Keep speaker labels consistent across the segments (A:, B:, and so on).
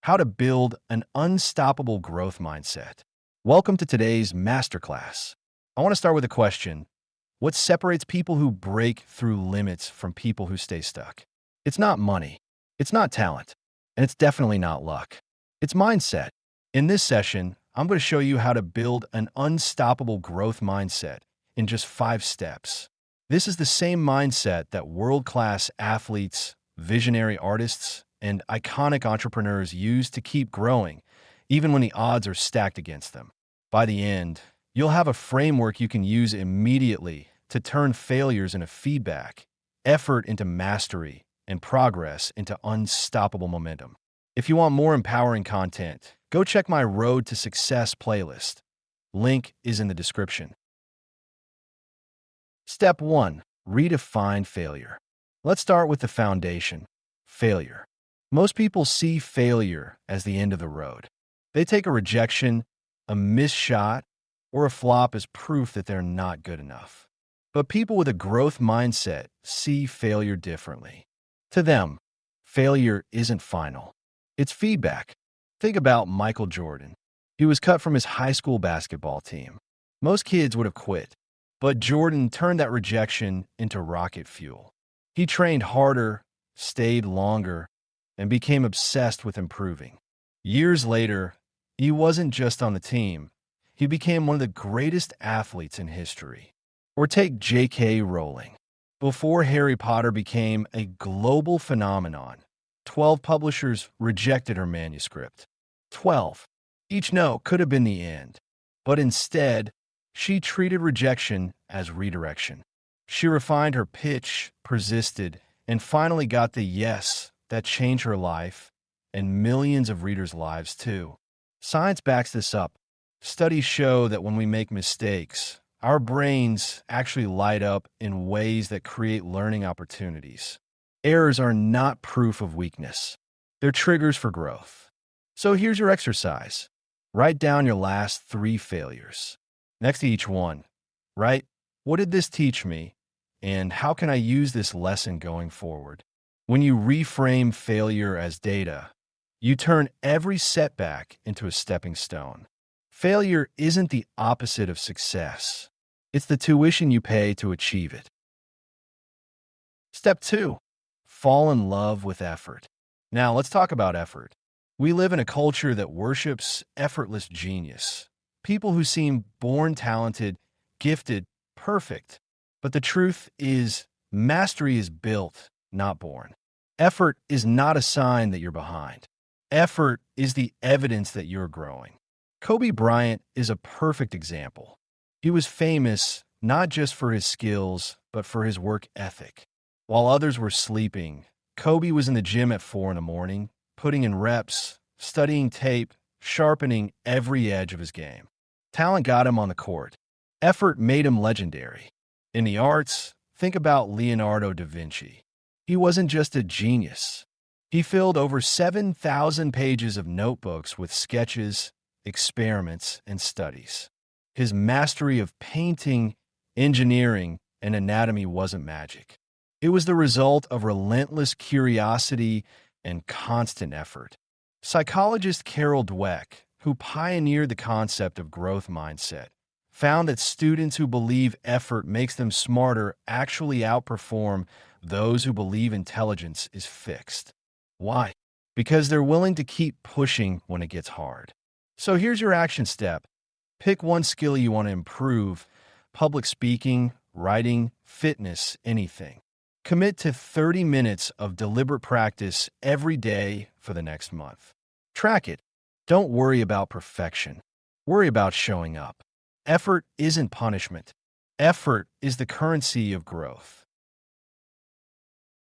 A: how to build an unstoppable growth mindset. Welcome to today's masterclass. I want to start with a question. What separates people who break through limits from people who stay stuck? It's not money, it's not talent, and it's definitely not luck. It's mindset. In this session, I'm going to show you how to build an unstoppable growth mindset in just 5 steps. This is the same mindset that world-class athletes, visionary artists, and iconic entrepreneurs use to keep growing, even when the odds are stacked against them. By the end, you'll have a framework you can use immediately to turn failures into feedback, effort into mastery, and progress into unstoppable momentum. If you want more empowering content, go check my Road to Success playlist. Link is in the description. Step 1. Redefine failure. Let's start with the foundation. Failure. Most people see failure as the end of the road. They take a rejection, a missed shot, or a flop as proof that they're not good enough. But people with a growth mindset see failure differently. To them, failure isn't final. It's feedback. Think about Michael Jordan. He was cut from his high school basketball team. Most kids would have quit, but Jordan turned that rejection into rocket fuel. He trained harder, stayed longer, and became obsessed with improving. Years later, he wasn't just on the team. He became one of the greatest athletes in history. Or take J.K. Rowling. Before Harry Potter became a global phenomenon, 12 publishers rejected her manuscript. 12. Each no could have been the end. But instead, she treated rejection as redirection. She refined her pitch, persisted, and finally got the yes that changed her life and millions of readers' lives too. Science backs this up. Studies show that when we make mistakes, our brains actually light up in ways that create learning opportunities. Errors are not proof of weakness. They're triggers for growth. So here's your exercise. Write down your last 3 failures. Next to each one, write, what did this teach me? And how can I use this lesson going forward? When you reframe failure as data, you turn every setback into a stepping stone. Failure isn't the opposite of success. It's the tuition you pay to achieve it. Step 2. Fall in love with effort. Now, let's talk about effort. We live in a culture that worships effortless genius. People who seem born talented, gifted, perfect. But the truth is, mastery is built, not born. Effort is not a sign that you're behind. Effort is the evidence that you're growing. Kobe Bryant is a perfect example. He was famous not just for his skills, but for his work ethic. While others were sleeping, Kobe was in the gym at 4 in the morning, putting in reps, studying tape, sharpening every edge of his game. Talent got him on the court. Effort made him legendary. In the arts, think about Leonardo da Vinci. He wasn't just a genius. He filled over 7,000 pages of notebooks with sketches, experiments, and studies. His mastery of painting, engineering, and anatomy wasn't magic. It was the result of relentless curiosity and constant effort. Psychologist Carol Dweck, who pioneered the concept of growth mindset, found that students who believe effort makes them smarter actually outperform those who believe intelligence is fixed. Why? Because they're willing to keep pushing when it gets hard. So here's your action step. Pick one skill you want to improve: public speaking, writing, fitness, anything. Commit to 30 minutes of deliberate practice every day for the next month. Track it. Don't worry about perfection. Worry about showing up. Effort isn't punishment. Effort is the currency of growth.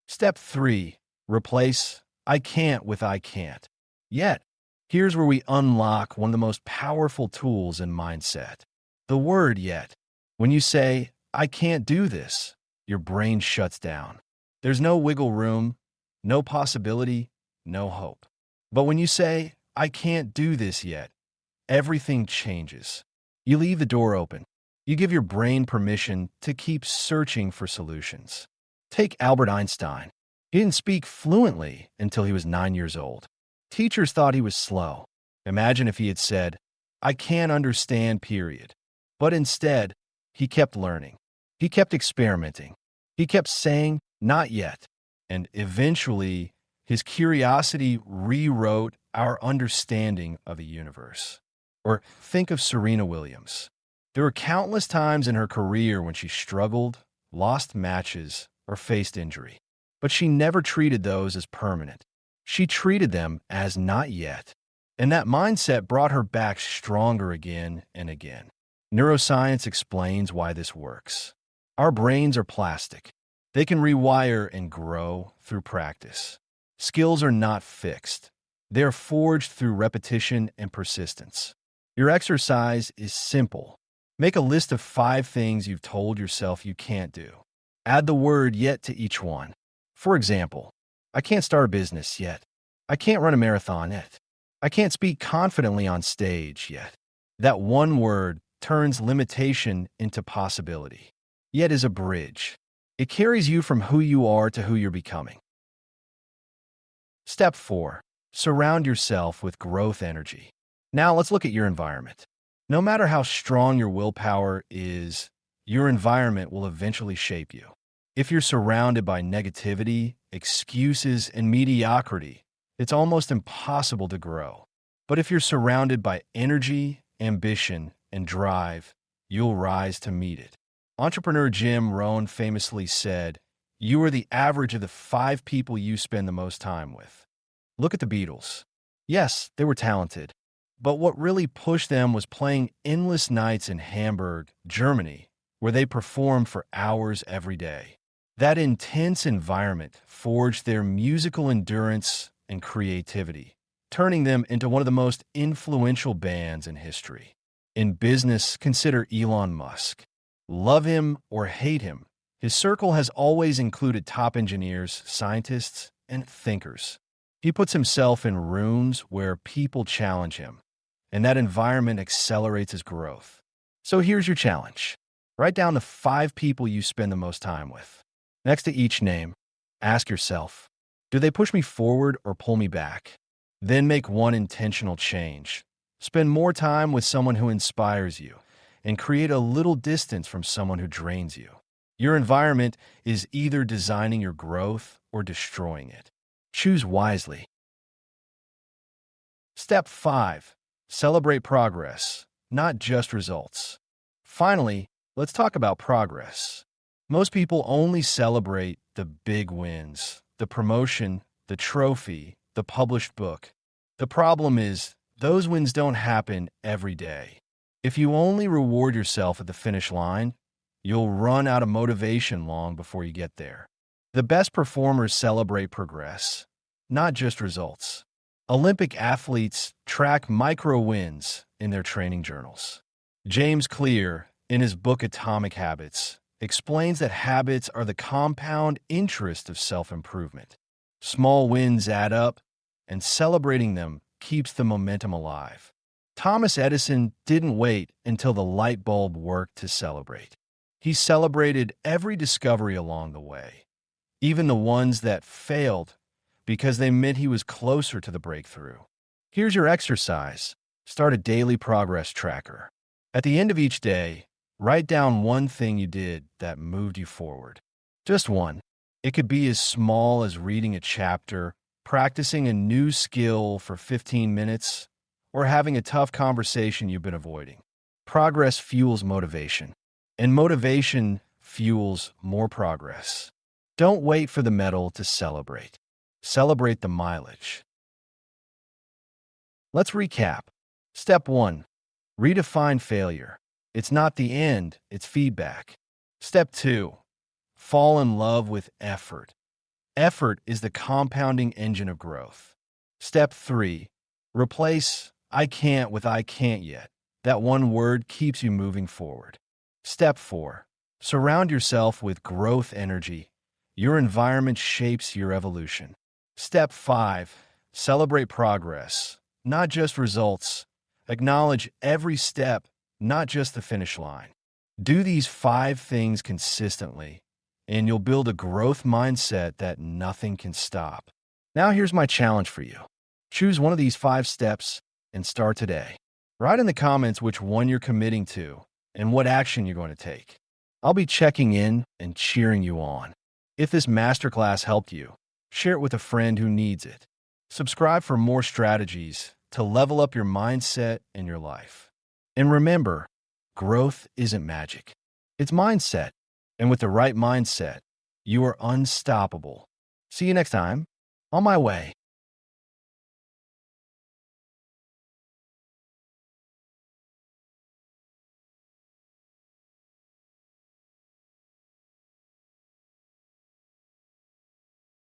A: Step 3. Replace I can't with I can't. Yet, here's where we unlock one of the most powerful tools in mindset. The word yet. When you say, I can't do this, your brain shuts down. There's no wiggle room, no possibility, no hope. But when you say, I can't do this yet, everything changes. You leave the door open. You give your brain permission to keep searching for solutions. Take Albert Einstein. He didn't speak fluently until he was 9 years old. Teachers thought he was slow. Imagine if he had said, "I can't understand, period." But instead, he kept learning. He kept experimenting. He kept saying, "Not yet." And eventually, his curiosity rewrote our understanding of the universe. Or think of Serena Williams. There were countless times in her career when she struggled, lost matches, or faced injury. But she never treated those as permanent. She treated them as not yet. And that mindset brought her back stronger again and again. Neuroscience explains why this works. Our brains are plastic. They can rewire and grow through practice. Skills are not fixed. They are forged through repetition and persistence. Your exercise is simple. Make a list of 5 things you've told yourself you can't do. Add the word yet to each one. For example, I can't start a business yet. I can't run a marathon yet. I can't speak confidently on stage yet. That one word turns limitation into possibility. Yet is a bridge. It carries you from who you are to who you're becoming. Step 4. Surround yourself with growth energy. Now let's look at your environment. No matter how strong your willpower is, your environment will eventually shape you. If you're surrounded by negativity, excuses, and mediocrity, it's almost impossible to grow. But if you're surrounded by energy, ambition, and drive, you'll rise to meet it. Entrepreneur Jim Rohn famously said, "You are the average of the 5 people you spend the most time with." Look at the Beatles. Yes, they were talented, but what really pushed them was playing endless nights in Hamburg, Germany, where they performed for hours every day. That intense environment forged their musical endurance and creativity, turning them into one of the most influential bands in history. In business, consider Elon Musk. Love him or hate him, his circle has always included top engineers, scientists, and thinkers. He puts himself in rooms where people challenge him, and that environment accelerates his growth. So here's your challenge. Write down the 5 people you spend the most time with. Next to each name, ask yourself, do they push me forward or pull me back? Then make one intentional change. Spend more time with someone who inspires you, and create a little distance from someone who drains you. Your environment is either designing your growth or destroying it. Choose wisely. Step 5. Celebrate progress, not just results. Finally, let's talk about progress. Most people only celebrate the big wins, the promotion, the trophy, the published book. The problem is, those wins don't happen every day. If you only reward yourself at the finish line, you'll run out of motivation long before you get there. The best performers celebrate progress, not just results. Olympic athletes track micro wins in their training journals. James Clear, in his book Atomic Habits, explains that habits are the compound interest of self-improvement. Small wins add up, and celebrating them keeps the momentum alive. Thomas Edison didn't wait until the light bulb worked to celebrate. He celebrated every discovery along the way, even the ones that failed, because they meant he was closer to the breakthrough. Here's your exercise. Start a daily progress tracker. At the end of each day, write down one thing you did that moved you forward. Just one. It could be as small as reading a chapter, practicing a new skill for 15 minutes, or having a tough conversation you've been avoiding. Progress fuels motivation, and motivation fuels more progress. Don't wait for the medal to celebrate. Celebrate the mileage. Let's recap. Step 1. Redefine failure. It's not the end, it's feedback. Step 2. Fall in love with effort. Effort is the compounding engine of growth. Step 3. Replace "I can't" with "I can't yet." That one word keeps you moving forward. Step 4. Surround yourself with growth energy. Your environment shapes your evolution. Step 5. Celebrate progress, not just results. Acknowledge every step, not just the finish line. Do these 5 things consistently, and you'll build a growth mindset that nothing can stop. Now here's my challenge for you. Choose one of these 5 steps and start today. Write in the comments which one you're committing to and what action you're going to take. I'll be checking in and cheering you on. If this masterclass helped you, share it with a friend who needs it. Subscribe for more strategies to level up your mindset and your life. And remember, growth isn't magic. It's mindset. And with the right mindset, you are unstoppable. See you next time. On my way.